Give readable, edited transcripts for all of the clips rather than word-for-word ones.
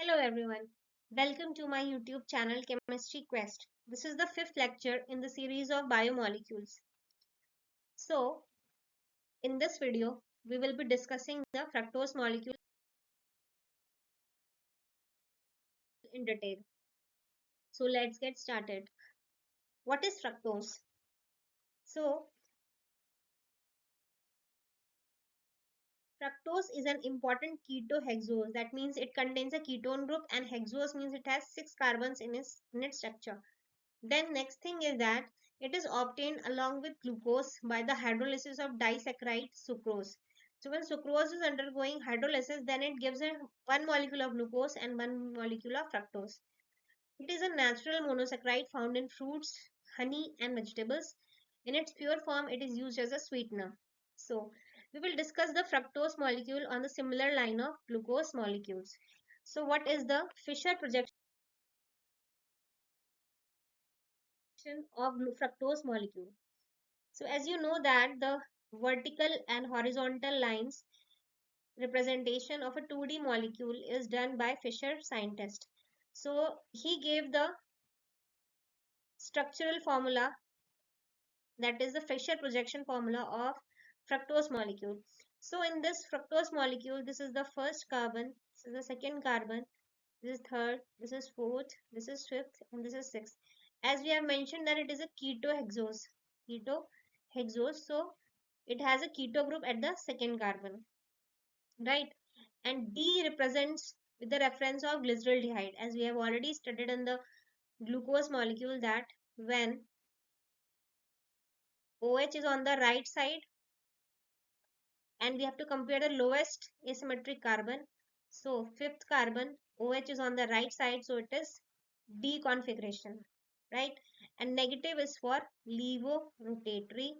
Hello everyone. Welcome to my YouTube channel Chemistry Quest. This is the fifth lecture in the series of biomolecules. So, in this video, we will be discussing the fructose molecule in detail. So, let's get started. What is fructose? So, fructose is an important ketohexose. That means it contains a ketone group, and hexose means it has 6 carbons in its structure. Then next thing is that it is obtained along with glucose by the hydrolysis of disaccharide sucrose. So when sucrose is undergoing hydrolysis, then it gives a one molecule of glucose and one molecule of fructose. It is a natural monosaccharide found in fruits, honey, and vegetables. In its pure form, it is used as a sweetener. So we will discuss the fructose molecule on the similar line of glucose molecules. So what is the Fischer projection of fructose molecule? So as you know that the vertical and horizontal lines representation of a 2D molecule is done by Fischer scientist. So he gave the structural formula, that is the Fischer projection formula of fructose molecule. So in this fructose molecule, this is the first carbon, this is the second carbon, this is third, this is fourth, this is fifth, and this is sixth. As we have mentioned that it is a ketohexose. Ketohexose. So it has a keto group at the second carbon, right? And D represents with the reference of glyceraldehyde, as we have already studied in the glucose molecule that when OH is on the right side and we have to compare the lowest asymmetric carbon. So fifth carbon, OH is on the right side, so it is D configuration, right? And negative is for levorotatory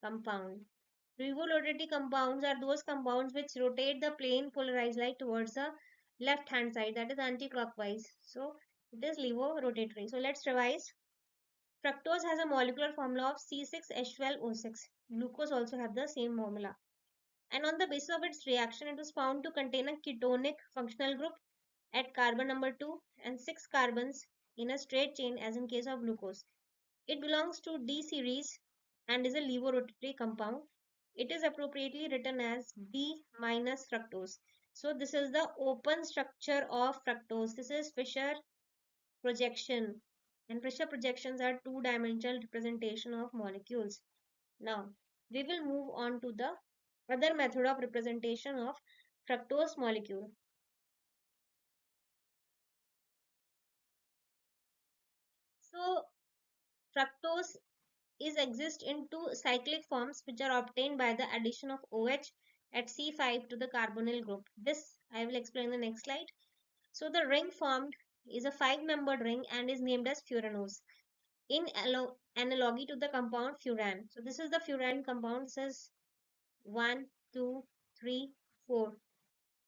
compound. Revolotatory compounds are those compounds which rotate the plane polarized light towards the left hand side, that is anti-clockwise. So it is levorotatory. So let's revise. Fructose has a molecular formula of C6H12O6. Glucose also have the same formula. And on the basis of its reaction, it was found to contain a ketonic functional group at carbon number 2 and 6 carbons in a straight chain as in case of glucose. It belongs to D series and is a levorotatory compound. It is appropriately written as D minus fructose. So this is the open structure of fructose. This is Fischer projection. And Fischer projections are two-dimensional representation of molecules. Now, we will move on to the other method of representation of fructose molecule. So, fructose is exist in two cyclic forms which are obtained by the addition of OH at C5 to the carbonyl group. This I will explain in the next slide. So the ring formed is a 5-membered ring and is named as furanose in analogy to the compound furan. So this is the furan compound. This is 1, 2, 3, 4.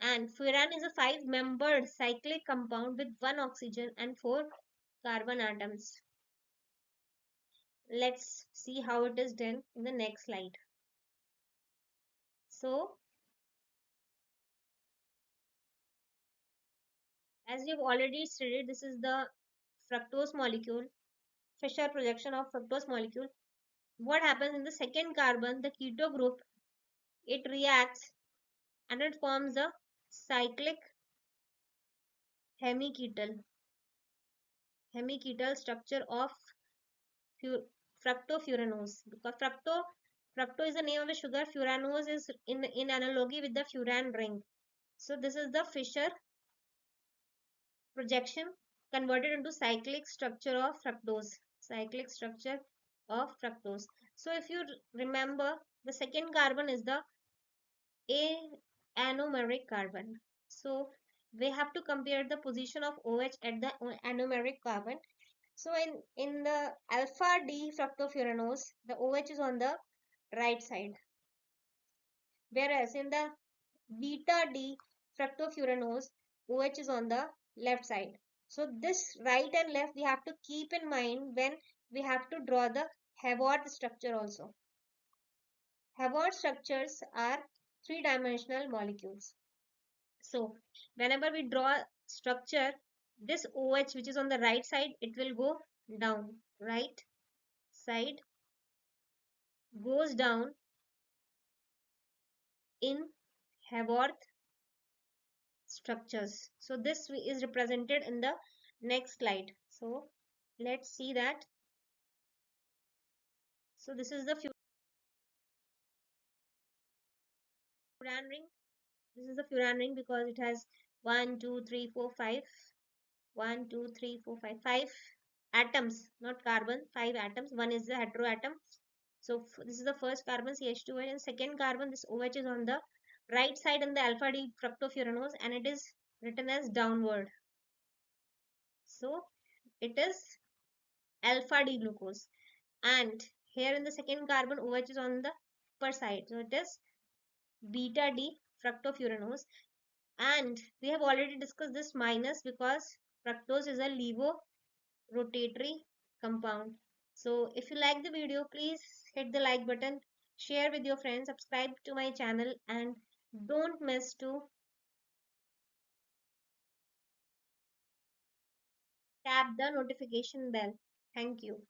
And furan is a 5-membered cyclic compound with 1 oxygen and 4 carbon atoms. Let's see how it is done in the next slide. So, as we've already studied, this is the fructose molecule, Fischer projection of fructose molecule. What happens in the second carbon, the keto group, it reacts and it forms a cyclic hemiketal structure of fructofuranose. Because fructo is the name of the sugar, furanose is in analogy with the furan ring. So this is the Fischer projection converted into cyclic structure of fructose. So if you remember, the second carbon is the anomeric carbon. So we have to compare the position of OH at the anomeric carbon. So in the alpha D fructofuranose, the OH is on the right side, whereas in the beta D fructofuranose, OH is on the left side. So this right and left we have to keep in mind when we have to draw the Haworth structure also. Haworth structures are three-dimensional molecules. So whenever we draw structure, this OH which is on the right side, it will go down. Right side goes down in Haworth structures. So this is represented in the next slide. So let's see that. So this is the furan ring. This is the furan ring because it has 1, 2, 3, 4, 5. 1, 2, 3, 4, 5. 5 atoms, not carbon. 5 atoms. One is the heteroatom. So this is the first carbon, CH2, and second carbon, this OH is on the right side in the alpha D fructofuranose, and it is written as downward. So it is alpha D glucose. And here in the second carbon, OH is on the upper side. So it is beta D fructofuranose. And we have already discussed this minus because fructose is a levo-rotatory compound. So if you like the video, please hit the like button, share with your friends, subscribe to my channel, and don't miss to tap the notification bell. Thank you.